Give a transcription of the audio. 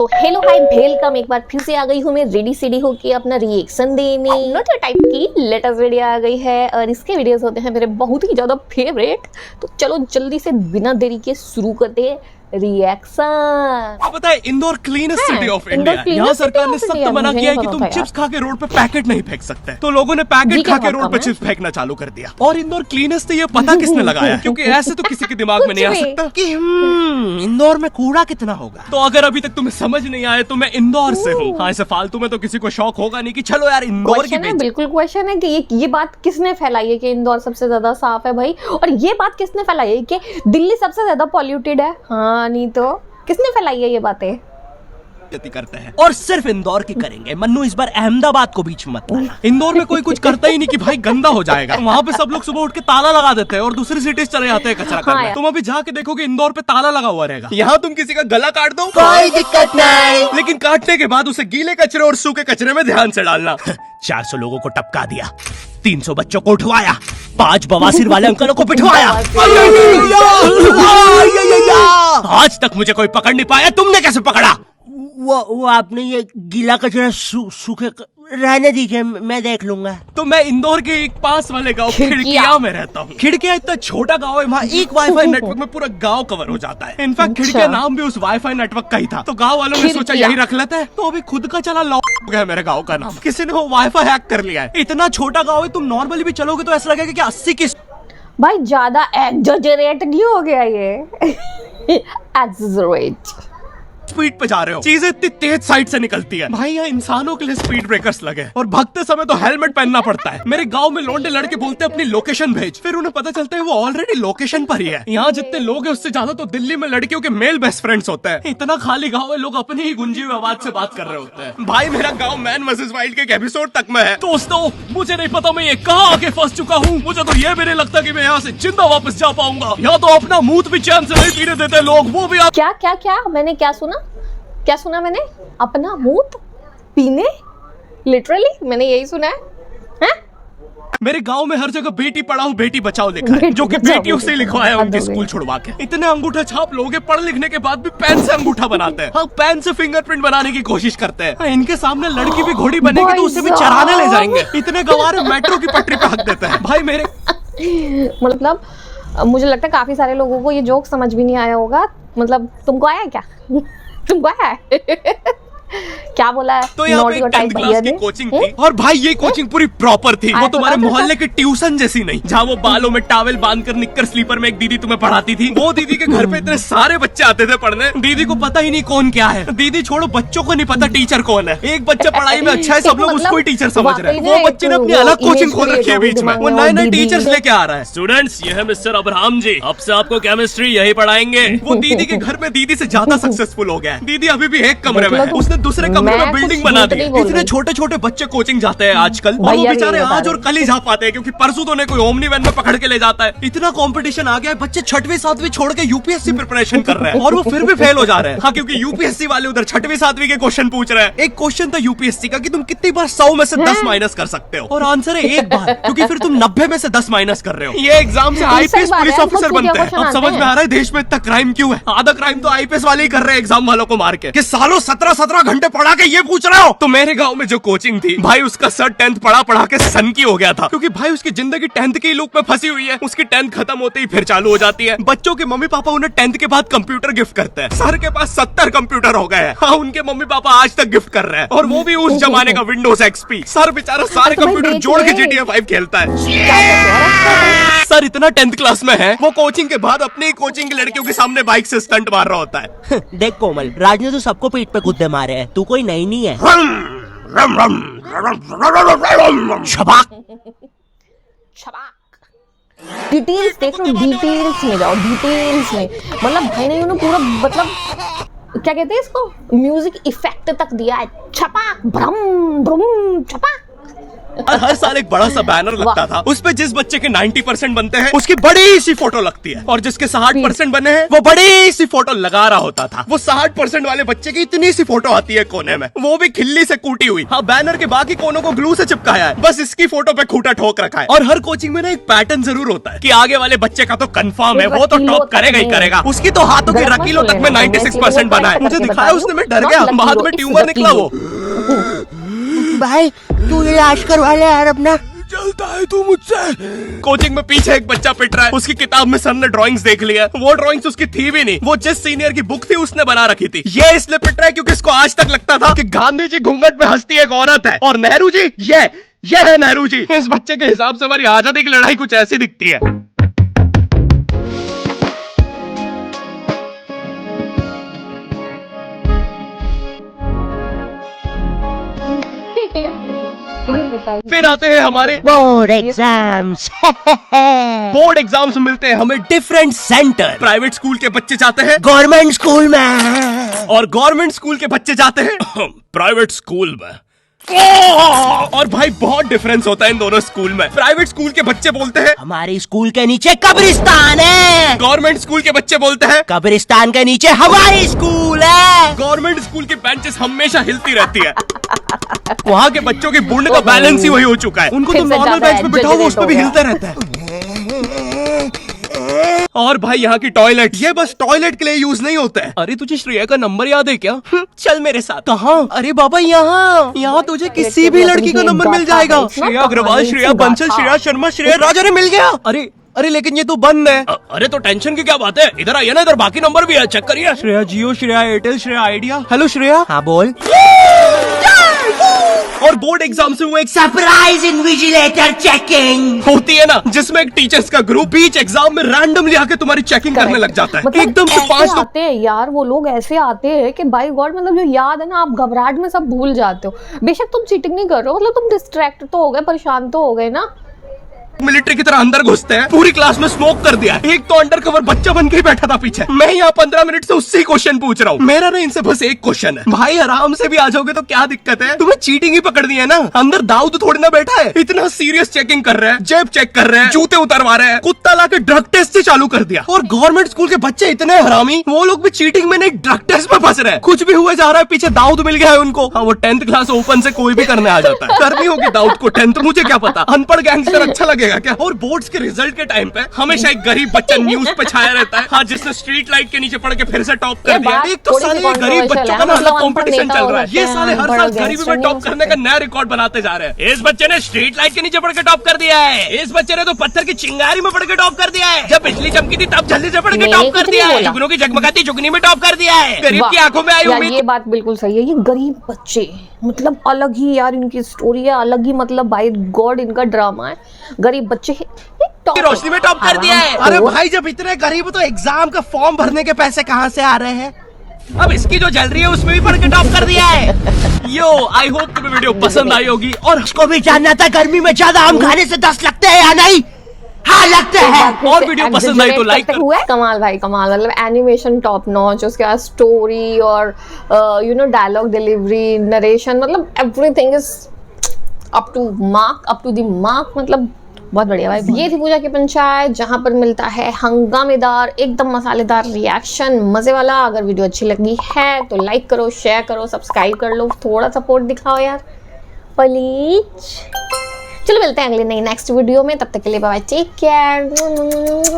तो hello hi welcome, एक बार फिर से आ गई हूँ मैं रेडी सेडी होके अपना रिएक्शन देने। नोट टाइप की लेटेस्ट वीडियो आ गई है और इसके वीडियोस होते हैं मेरे बहुत ही ज़्यादा फेवरेट। तो चलो जल्दी से बिना देरी के शुरू करते हैं रिएक्शन। पता है Indore cleanest city of India. यहाँ सरकार ने सख्त मना किया है कि तुम चिप्स खा के रोड पे पैकेट नहीं फेंक सकते। तो लोगों ने पैकेट खा के रोड पे चिप्स फेंकना चालू कर दिया। और इंदौर क्लीनेस्ट ये पता किसने लगाया, क्योंकि ऐसे तो किसी के दिमाग में नहीं आ सकता कि इंदौर में कूड़ा कितना होगा। तो अगर अभी तक तुम्हें समझ नहीं आया तो मैं इंदौर से हूँ। हाँ, ऐसे फालतू में तो किसी को शौक होगा नहीं कि चलो यार इंदौर की बिल्कुल क्वेश्चन है कि ये बात किसने फैलाई है कि इंदौर सबसे ज्यादा साफ है भाई, और ये बात किसने फैलाई है कि दिल्ली सबसे ज्यादा पॉल्यूटेड है। हाँ नहीं तो किसने फैलाई है ये बातें करते हैं। और सिर्फ इंदौर की करेंगे। मन्नू इस बार अहमदाबाद को बीच में मत लाना। इंदौर में कोई कुछ करता ही नहीं कि भाई गंदा हो जाएगा। वहाँ पे सब लोग सुबह उठ के ताला लगा देते हैं और दूसरी सिटीज चले जाते हैं कचरा करने। तुम अभी जाके देखोगे इंदौर पे ताला लगा हुआ रहेगा। यहाँ तुम किसी का गला काट दो कोई दिक्कत नहीं, लेकिन काटने के बाद उसे गीले कचरे और सूखे कचरे में ध्यान से डालना। 400 लोगों को टपका दिया, 300 बच्चों को उठवाया, 5 बवासीर वाले अंकलों को पिटवाया। आज तक मुझे कोई पकड़ नहीं पाया, तुमने कैसे पकड़ा? वो आपने ये गीला कचरा सूखे रहने दीजिए, मैं देख लूंगा। तो मैं इंदौर के एक पास वाले गांव खिड़किया में रहता हूँ। खिड़किया इतना छोटा गांव है, वहाँ एक वाईफाई नेटवर्क में पूरा गांव कवर हो जाता है। इनफैक्ट खिड़किया नाम भी उस वाईफाई नेटवर्क का ही था। तो गांव वालों ने सोचा यही रख लेते हैं। तो अभी खुद का चला लॉक गया मेरे गाँव का नाम। किसी ने वो वाईफाई हैक कर लिया है। इतना छोटा गाँव है, तुम नॉर्मली भी चलोगे तो ऐसा लगेगा कि 80 की भाई ज्यादा एग्जैजरेट नहीं हो गया ये? एग्जैजरेट स्पीड पे जा रहे हो, चीजें इतनी तेज साइड से निकलती है। भाई यहाँ इंसानों के लिए स्पीड ब्रेकर्स लगे और भगते समय तो हेलमेट पहनना पड़ता है। मेरे गांव में लौंडे लड़के बोलते हैं अपनी लोकेशन भेज, फिर उन्हें पता चलता है वो ऑलरेडी लोकेशन पर ही है। यहाँ जितने लोग हैं उससे ज्यादा तो दिल्ली में लड़कियों के मेल बेस्ट फ्रेंड्स होते हैं। इतना खाली गाँव है, लोग अपनी ही गुंजी हुई आवाज से बात कर रहे होते हैं। भाई मेरा गाँव मैन वर्सेस वाइल्ड के एक एपिसोड तक में है। दोस्तों मुझे नहीं पता मैं ये कहाँ आके फंस चुका हूँ। मुझे तो ये भी नहीं लगता कि मैं यहाँ से जिंदा वापस जा पाऊंगा। यहाँ तो अपना मुंह भी चैन से नहीं पीने देते लोग, वो भी क्या क्या क्या मैंने क्या सुना मैंने? अपना मूत पीने? लिटरली मैंने यही सुना है? मेरे गांव में हर जगह बेटी पढ़ाओ बेटी बचाओ लिखा है, जो कि बेटियों से लिखवाया उनके स्कूल छुड़वा के। इतने अंगूठा छाप लोग पढ़ लिखने के बाद भी पेन से अंगूठा बनाते हैं। हाँ, पेन से फिंगरप्रिंट बनाने की कोशिश करते हैं। इनके सामने लड़की भी घोड़ी बनेगी तो उसे भी चराने ले जाएंगे। इतने गवारे मेट्रो की पटरी पे हक देते हैं। भाई मेरे मतलब मुझे लगता है काफी सारे लोगों को ये जोक समझ भी नहीं आया होगा। मतलब तुमको आया क्या? तुमको आया है? क्या बोला है? तो यहाँ पे 10th क्लास की कोचिंग थी और भाई ये कोचिंग पूरी प्रॉपर थी। वो तुम्हारे मोहल्ले की ट्यूशन जैसी नहीं, जहाँ वो बालों में टॉवेल बांधकर निक्कर स्लीपर में एक दीदी तुम्हें पढ़ाती थी। वो दीदी के घर पे इतने सारे बच्चे आते थे पढ़ने, दीदी को पता ही नहीं कौन क्या है। दीदी छोड़ो, बच्चों को नहीं पता टीचर कौन है। एक बच्चा पढ़ाई में अच्छा है, सब लोग उसको ही टीचर समझ रहे हैं। वो बच्चे ने अपनी अलग कोचिंग खोल रखी है बीच में, वो नए टीचर्स लेके आ रहा है। स्टूडेंट्स, ये है मिस्टर अब्राहम जी, अब से आपको केमिस्ट्री यही पढ़ाएंगे। वो दीदी के घर में दीदी से ज्यादा सक्सेसफुल हो गया है। दीदी अभी भी एक कमरे में है, उसने दूसरे कमरे में बिल्डिंग बना दी। इतने छोटे छोटे बच्चे कोचिंग जाते हैं आजकल, और वो बेचारे आज और कल ही जा पाते हैं क्योंकि परसों तो उन्हें कोई ओमनी वैन में पकड़ के ले जाता है। इतना कंपटीशन आ गया है, बच्चे 6वीं 7वीं छोड़ के यूपीएससी प्रिपरेशन कर रहे हैं और वो फिर भी फेल हो जा रहे हैं। हाँ, क्योंकि यूपीएससी वाले उधर 6वीं 7वीं के क्वेश्चन पूछ रहे हैं। एक क्वेश्चन था यूपीएससी का कि तुम कितनी बार 100 में से 10 माइनस कर सकते हो, और आंसर है एक बार, क्योंकि फिर तुम 90 में से 10 माइनस कर रहे हो। ये एग्जाम से आईपीएस पुलिस ऑफिसर बनते हैं। अब समझ में आ रहा है देश में इतना क्राइम क्यों है। आधा क्राइम तो आईपीएस वाले ही कर रहे हैं एग्जाम वालों को मार के, कि सालों 17 घंटे पढ़ा के ये पूछ रहे हो। तो मेरे गांव में जो कोचिंग थी भाई, उसका सर 10th पढ़ा के सन की हो गया था, क्योंकि भाई उसकी जिंदगी 10th की लूप में फंसी हुई है। उसकी 10th खत्म होते ही फिर चालू हो जाती है। बच्चों के मम्मी पापा उन्हें 10th के बाद कंप्यूटर गिफ्ट करते हैं। सर के पास 70 कंप्यूटर हो गए हैं। हाँ, उनके मम्मी पापा आज तक गिफ्ट कर रहे हैं, और वो भी उस जमाने का विंडोज XP। सर बेचारा सारे कंप्यूटर जोड़ के GTA 5 खेलता है। सर इतना 10th क्लास में है, वो कोचिंग के बाद अपनी ही कोचिंग की लड़कियों के सामने बाइक से स्टंट मार रहा होता है। देख कोमल, राज ने तो सबको पीठ पे कुत्ते मारे हैं, तू कोई नई नहीं है। डिटेल्स देखो, डिटेल्स में जाओ, डिटेल्स में। मतलब भाई ने उन्होंने पूरा मतलब क्या कहते हैं इसको, म्यूजिक इफेक्ट तक दिया है। छपाक भ्रम भ्रम छपाक। और हर साल एक बड़ा सा बैनर लगता था, उस पे जिस बच्चे के 90% बनते हैं उसकी बड़ी सी फोटो लगती है, और जिसके 60% बने हैं वो बड़ी सी फोटो लगा रहा होता था। वो 60% वाले बच्चे की इतनी सी फोटो आती है कोने में, वो भी खिल्ली से कूटी हुई। हाँ, बैनर के बाकी कोनों को ग्लू से चिपकाया है, बस इसकी फोटो पे खूंटा ठोक रखा है। और हर कोचिंग में ना एक पैटर्न जरूर होता है कि आगे वाले बच्चे का तो कंफर्म है, वो तो टॉप करेगा ही करेगा। उसकी तो हाथों की रकीलों तक में 96% बना है। मुझे दिखाया उसने, मैं डर गया, बाद में ट्यूमर निकला वो। भाई तू इलाज करवा ले यार अपना। चलता है तू मुझसे। कोचिंग में पीछे एक बच्चा पिट रहा है, उसकी किताब में सर ने ड्राइंग्स देख लिया, वो ड्राइंग्स उसकी थी भी नहीं, वो जिस सीनियर की बुक थी उसने बना रखी थी। ये इसलिए पिट रहा है क्योंकि इसको आज तक लगता था कि गांधी जी घूंघट में हंसती एक औरत है और नेहरू जी ये है नेहरू जी। इस बच्चे के हिसाब से हमारी आजादी की लड़ाई कुछ ऐसी दिखती है। फिर आते हैं हमारे बोर्ड एग्जाम्स। बोर्ड एग्जाम्स मिलते हैं हमें डिफरेंट सेंटर। प्राइवेट स्कूल के बच्चे जाते हैं गवर्नमेंट स्कूल में, और गवर्नमेंट स्कूल के बच्चे जाते हैं प्राइवेट स्कूल में। और भाई बहुत डिफरेंस होता है इन दोनों स्कूल में। प्राइवेट स्कूल के बच्चे बोलते हैं हमारे स्कूल के नीचे कब्रिस्तान है। गवर्नमेंट स्कूल के बच्चे बोलते हैं कब्रिस्तान के नीचे हमारी स्कूल है। गवर्नमेंट स्कूल की बेंचेस हमेशा हिलती रहती है। वहाँ के बच्चों की बूढ़ का बैलेंस ही वही हो चुका है, उनको तो नॉर्मल बेंच पे बिठाओ वो उस पे भी हिलता रहता है। और भाई यहाँ की टॉयलेट, ये बस टॉयलेट के लिए यूज नहीं होता है। अरे तुझे श्रेया का नंबर याद है क्या? चल मेरे साथ। कहाँ? अरे बाबा यहाँ तुझे किसी भी लड़की का नंबर मिल जाएगा। श्रेया अग्रवाल, श्रेया बंसल, श्रेया शर्मा, श्रेया राजा ने मिल गया। अरे लेकिन ये तो बंद है। अरे तो टेंशन की क्या बात है, इधर आइए ना, इधर बाकी नंबर भी है, चेक करिए। श्रेया जियो, श्रेया एयरटेल, श्रेया आइडिया। हेलो श्रेया। हाँ बोल। और बोर्ड एग्जाम से वो एक सरप्राइज इन्विजिलेटर चेकिंग होती है ना, जिसमें एक टीचर्स का ग्रुप बीच एग्जाम में रैंडमली आके तुम्हारी चेकिंग करने लग जाता है। मतलब एकदम से 5 लोग आते हैं यार, वो लोग ऐसे आते हैं कि बाय गॉड, मतलब जो याद है ना, आप घबराहट में सब भूल जाते हो। बेशक तुम चीटिंग नहीं कर रहे हो, मतलब तुम डिस्ट्रैक्ट तो हो गए, परेशान तो हो गए ना। मिलिट्री की तरह अंदर घुसते हैं, पूरी क्लास में स्मोक कर दिया। एक तो अंडर कवर बच्चा बन के ही बैठा था पीछे। मैं यहाँ 15 मिनट से उससे क्वेश्चन पूछ रहा हूँ। मेरा ना इनसे बस एक क्वेश्चन है, भाई आराम से भी आ जाओगे तो क्या दिक्कत है, तुम्हें चीटिंग ही पकड़नी है ना। अंदर दाऊद थोड़ी ना बैठा है, इतना सीरियस चेकिंग कर रहे हैं, जेब चेक कर रहे हैं, जूते उतरवा रहे हैं, कुत्ता लाके ड्रग टेस्ट से चालू कर दिया। और गवर्नमेंट स्कूल के बच्चे इतने हरामी, वो लोग भी चीटिंग में नहीं ड्रग टेस्ट में फंस रहे हैं। कुछ भी हुए जा रहा है, पीछे दाऊद मिल गया है उनको। हाँ, वो 10th क्लास ओपन से कोई भी करने आ जाता है। करनी होगी दाऊद को 10th, मुझे क्या पता, अनपढ़ गैंगस्टर अच्छा लगेगा क्या। और बोर्ड के रिजल्ट के टाइम पे हमेशा एक गरीब बच्चा न्यूज पे छाया रहता है, हाँ, जिसने स्ट्रीट लाइट के नीचे पड़ के फिर से टॉप कर दिया। एक तो साले ये गरीब बच्चों का ना अलग कंपटीशन चल रहा है, ये साले हर साल गरीबी में टॉप करने का नया रिकॉर्ड बनाते जा रहे हैं। इस बच्चे ने स्ट्रीट लाइट के नीचे पड़ के टॉप कर दिया है, इस बच्चे ने तो पत्थर की चिंगारी में पड़ के टॉप कर दिया है, जब बिजली चमकी थी तब जल्दी से पड़ के टॉप कर दिया है, जुगनू की जगमगाती जुगनी में टॉप कर दिया है। गरीब की आंखों में आई उम्मीद। ये बात बिल्कुल सही है, ये गरीब बच्चे मतलब अलग ही यार इनकी स्टोरी है, अलग ही मतलब बाय गॉड इनका ड्रामा है। गरीब बच्चे रोशनी में टॉप कर दिया है। अरे भाई जब इतने गरीब हो तो एग्जाम का फॉर्म भरने के पैसे कहाँ से आ रहे हैं। अब इसकी जो जल रही है उसमें भी पढ़ के टॉप कर दिया है। यो आई होप तुम्हें वीडियो पसंद आई होगी, और उसको भी जानना था गर्मी में ज्यादा आम खाने से 10 लगते हैं या नहीं। हाँ लगते हैं। और वीडियो पसंद आई तो लाइक कर। कमाल भाई कमाल, मतलब एनिमेशन टॉप नॉच, उसके बाद स्टोरी और you know dialogue delivery, narration, मतलब everything is up to mark, up to the mark, मतलब बहुत बढ़िया भाई। ये थी पूजा की पंचायत, जहाँ पर मिलता है हंगामेदार एकदम मसालेदार रिएक्शन, मजे वाला। अगर वीडियो अच्छी लगी है तो लाइक करो, शेयर करो, सब्सक्राइब कर लो, थोड़ा सपोर्ट दिखाओ यार प्लीज। चलो मिलते हैं अगले नई नेक्स्ट वीडियो में, तब तक के लिए बाय बाय, टेक केयर।